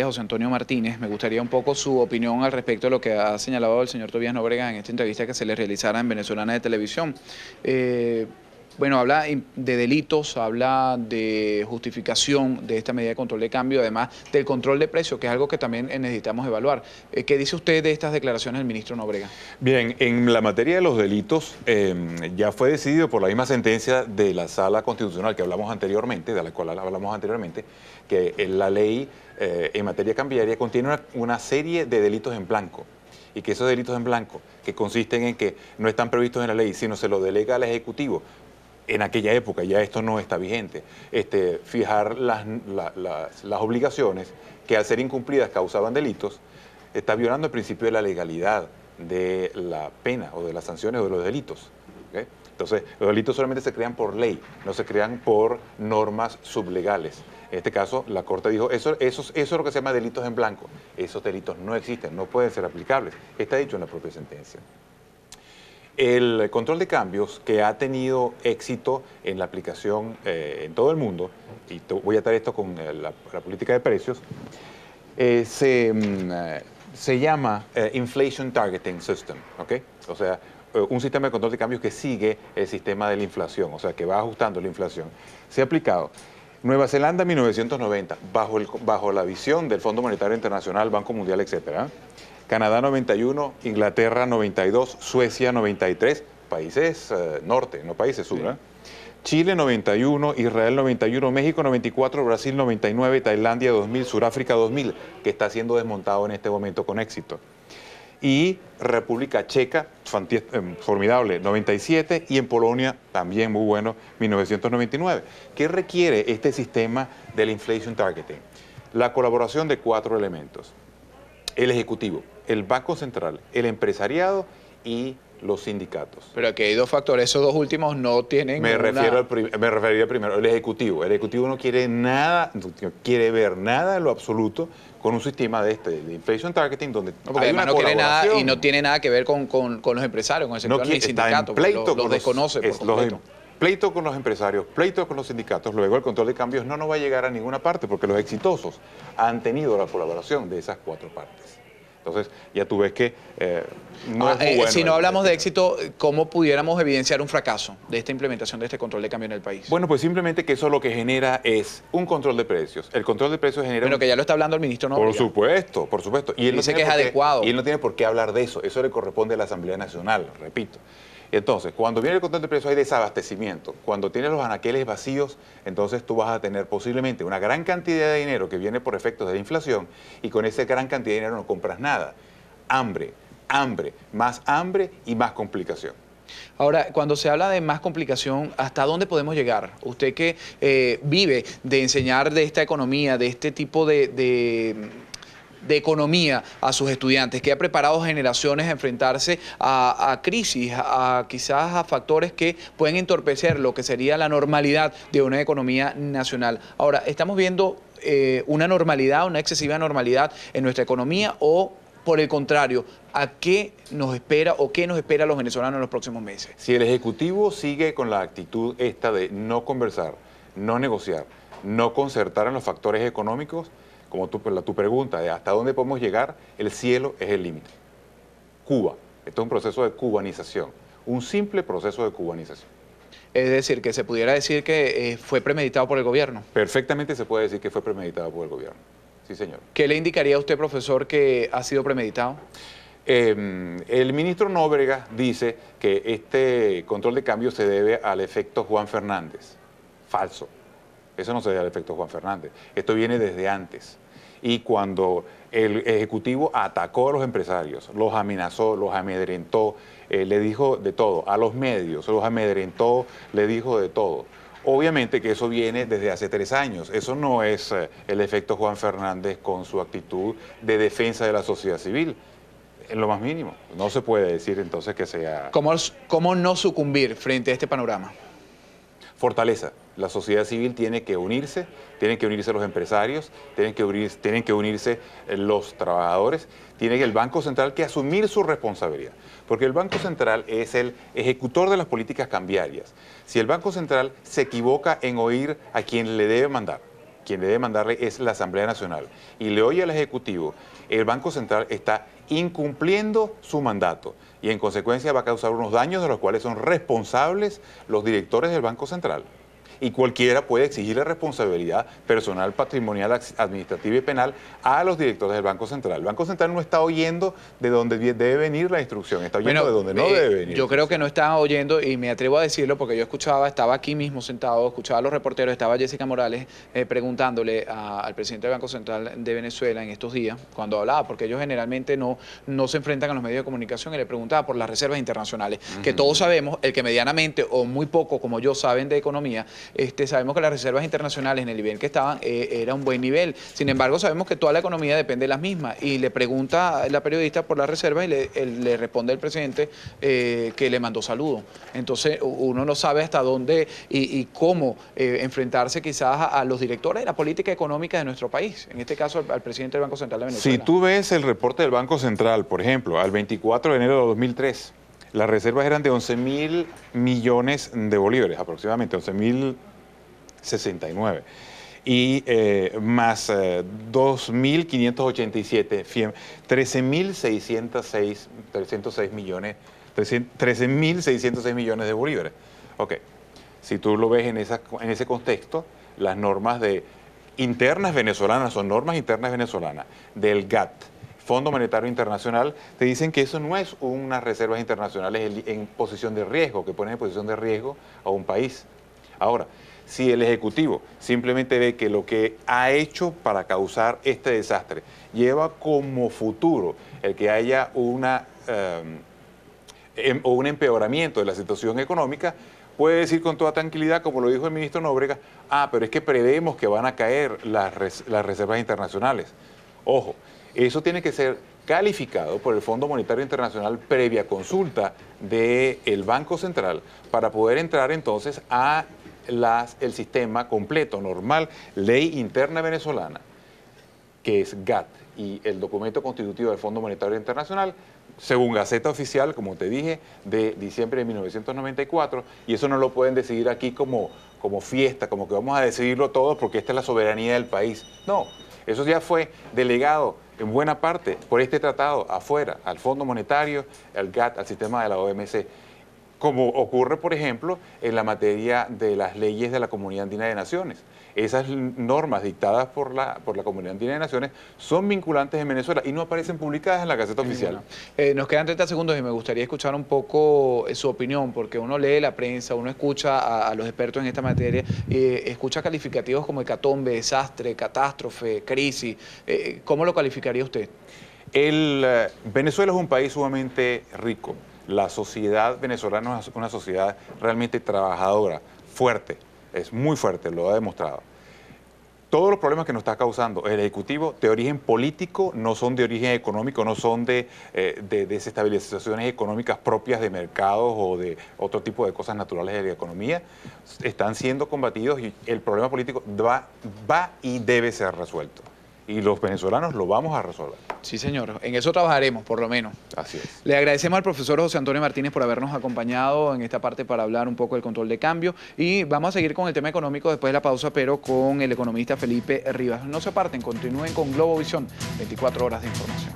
José Antonio Martínez, me gustaría un poco su opinión al respecto de lo que ha señalado el señor Tobías Nóbrega en esta entrevista que se le realizara en Venezolana de Televisión. Bueno, habla de delitos, habla de justificación de esta medida de control de cambio, además del control de precios, que es algo que también necesitamos evaluar. ¿Qué dice usted de estas declaraciones del ministro Nóbrega? Bien, en la materia de los delitos, ya fue decidido por la misma sentencia de la Sala Constitucional que hablamos anteriormente, de la cual hablamos anteriormente, que la ley en materia cambiaria contiene una serie de delitos en blanco, y que esos delitos en blanco, que consisten en que no están previstos en la ley, sino se lo delega al Ejecutivo, en aquella época, ya esto no está vigente, fijar las obligaciones que al ser incumplidas causaban delitos, está violando el principio de la legalidad de la pena o de las sanciones o de los delitos. ¿Okay? Entonces, los delitos solamente se crean por ley, no se crean por normas sublegales. En este caso, la Corte dijo, eso es lo que se llama delitos en blanco. Esos delitos no existen, no pueden ser aplicables. Está dicho en la propia sentencia. El control de cambios, que ha tenido éxito en la aplicación en todo el mundo, y voy a traer esto con la política de precios, se llama Inflation Targeting System, ¿ok? O sea, un sistema de control de cambios que sigue el sistema de la inflación, o sea, que va ajustando la inflación. Se ha aplicado Nueva Zelanda en 1990, bajo la visión del Fondo Monetario Internacional, Banco Mundial, etcétera. Canadá 91, Inglaterra 92, Suecia 93, países norte, no países sur. Sí. Chile 91, Israel 91, México 94, Brasil 99, Tailandia 2000, Sudáfrica 2000, que está siendo desmontado en este momento con éxito. Y República Checa, formidable, 97, y en Polonia, también muy bueno, 1999. ¿Qué requiere este sistema del inflation targeting? La colaboración de 4 elementos. El Ejecutivo, el Banco Central, el empresariado y los sindicatos. Pero aquí hay 2 factores, esos 2 últimos no tienen me referiría primero al Ejecutivo. El Ejecutivo no quiere nada, no quiere ver nada en lo absoluto con un sistema de inflation targeting donde no, porque además no quiere nada y no tiene nada que ver con los empresarios, con el sector ni sindicatos, los desconoce por completo. Pleito con los empresarios, pleito con los sindicatos, luego el control de cambios no nos va a llegar a ninguna parte porque los exitosos han tenido la colaboración de esas 4 partes. Entonces, ya tú ves que no es muy bueno. Si no hablamos de éxito, ¿cómo pudiéramos evidenciar un fracaso de esta implementación de este control de cambio en el país? Bueno, pues simplemente que eso lo que genera es un control de precios. El control de precios genera... Pero que ya lo está hablando el ministro Nóbrega. Por supuesto, por supuesto. Y él dice que es adecuado. Y él no tiene por qué hablar de eso. Eso le corresponde a la Asamblea Nacional, repito. Entonces, cuando viene el control de precios hay desabastecimiento. Cuando tienes los anaqueles vacíos, entonces tú vas a tener posiblemente una gran cantidad de dinero que viene por efectos de la inflación y con esa gran cantidad de dinero no compras nada. Hambre y más complicación. Ahora, cuando se habla de más complicación, ¿hasta dónde podemos llegar? Usted que vive de enseñar de esta economía, de este tipo de economía a sus estudiantes, que ha preparado generaciones a enfrentarse a crisis, quizás a factores que pueden entorpecer lo que sería la normalidad de una economía nacional. Ahora, ¿estamos viendo una normalidad, una excesiva normalidad en nuestra economía o, por el contrario, a qué nos espera o qué nos espera a los venezolanos en los próximos meses? Si el Ejecutivo sigue con la actitud esta de no conversar, no negociar, no concertar en los factores económicos, como tu pregunta de hasta dónde podemos llegar, el cielo es el límite. Cuba, esto es un proceso de cubanización, un simple proceso de cubanización. Es decir, que se pudiera decir que fue premeditado por el gobierno. Perfectamente se puede decir que fue premeditado por el gobierno. Sí, señor. ¿Qué le indicaría a usted, profesor, que ha sido premeditado? El ministro Nóbrega dice que este control de cambio se debe al efecto Juan Fernández. Falso. Eso no se debe al efecto Juan Fernández. Esto viene desde antes. Y cuando el Ejecutivo atacó a los empresarios, los amenazó, los amedrentó, le dijo de todo, a los medios, los amedrentó, le dijo de todo. Obviamente que eso viene desde hace 3 años. Eso no es el efecto Juan Fernández con su actitud de defensa de la sociedad civil. En lo más mínimo. No se puede decir entonces que sea... ¿Cómo no sucumbir frente a este panorama? Fortaleza. La sociedad civil tienen que unirse los empresarios, tienen que unirse los trabajadores, tiene el Banco Central que asumir su responsabilidad, porque el Banco Central es el ejecutor de las políticas cambiarias. Si el Banco Central se equivoca en oír a quien le debe mandar, quien debe mandarle es la Asamblea Nacional, y le oye al Ejecutivo, el Banco Central está incumpliendo su mandato y en consecuencia va a causar unos daños de los cuales son responsables los directores del Banco Central. Y cualquiera puede exigirle responsabilidad personal, patrimonial, administrativa y penal a los directores del Banco Central. El Banco Central no está oyendo de dónde debe venir la instrucción, está oyendo de dónde no debe venir. Yo creo que no está oyendo, y me atrevo a decirlo porque yo escuchaba, estaba aquí mismo sentado, escuchaba a los reporteros, estaba Jessica Morales preguntándole al presidente del Banco Central de Venezuela en estos días, cuando hablaba, porque ellos generalmente no se enfrentan a los medios de comunicación, y le preguntaba por las reservas internacionales, que todos sabemos, el que medianamente o muy poco como yo saben de economía, sabemos que las reservas internacionales en el nivel que estaban era un buen nivel. Sin embargo, sabemos que toda la economía depende de las mismas. Y le pregunta la periodista por las reservas y le responde el presidente que le mandó saludos. Entonces, uno no sabe hasta dónde y cómo enfrentarse quizás a los directores de la política económica de nuestro país. En este caso, al presidente del Banco Central de Venezuela. Si tú ves el reporte del Banco Central, por ejemplo, al 24 de enero de 2003, las reservas eran de 11.000 millones de bolívares, aproximadamente 11.069, y más 2.587, 13.606 millones, 13.606 millones de bolívares. Ok, si tú lo ves en ese contexto, las normas internas venezolanas son normas internas venezolanas del GATT, Fondo Monetario Internacional, te dicen que eso no es unas reservas internacionales en posición de riesgo, que ponen en posición de riesgo a un país. Ahora, si el Ejecutivo simplemente ve que lo que ha hecho para causar este desastre lleva como futuro el que haya un empeoramiento de la situación económica, puede decir con toda tranquilidad, como lo dijo el ministro Nóbrega, pero es que prevemos que van a caer las reservas internacionales. Ojo, eso tiene que ser calificado por el Fondo Monetario Internacional previa consulta del Banco Central para poder entrar entonces a el sistema completo, normal, ley interna venezolana, que es GATT, y el documento constitutivo del Fondo Monetario Internacional, según Gaceta Oficial, como te dije, de diciembre de 1994, y eso no lo pueden decidir aquí como fiesta, como que vamos a decidirlo todo porque esta es la soberanía del país. No, eso ya fue delegado en buena parte por este tratado afuera, al Fondo Monetario, al GATT, al sistema de la OMC. Como ocurre, por ejemplo, en la materia de las leyes de la Comunidad Andina de Naciones. Esas normas dictadas por la Comunidad Andina de Naciones son vinculantes en Venezuela y no aparecen publicadas en la Gaceta Oficial. Nos quedan 30 segundos y me gustaría escuchar un poco su opinión, porque uno lee la prensa, uno escucha a los expertos en esta materia, escucha calificativos como hecatombe, desastre, catástrofe, crisis. ¿Cómo lo calificaría usted? Venezuela es un país sumamente rico. La sociedad venezolana es una sociedad realmente trabajadora, fuerte, es muy fuerte, lo ha demostrado. Todos los problemas que nos está causando el Ejecutivo de origen político no son de origen económico, no son de desestabilizaciones económicas propias de mercados o de otro tipo de cosas naturales de la economía. Están siendo combatidos y el problema político va y debe ser resuelto. Y los venezolanos lo vamos a resolver. Sí, señor. En eso trabajaremos, por lo menos. Así es. Le agradecemos al profesor José Antonio Martínez por habernos acompañado en esta parte para hablar un poco del control de cambio. Y vamos a seguir con el tema económico después de la pausa, pero con el economista Felipe Rivas. No se aparten, continúen con Globovisión, 24 horas de información.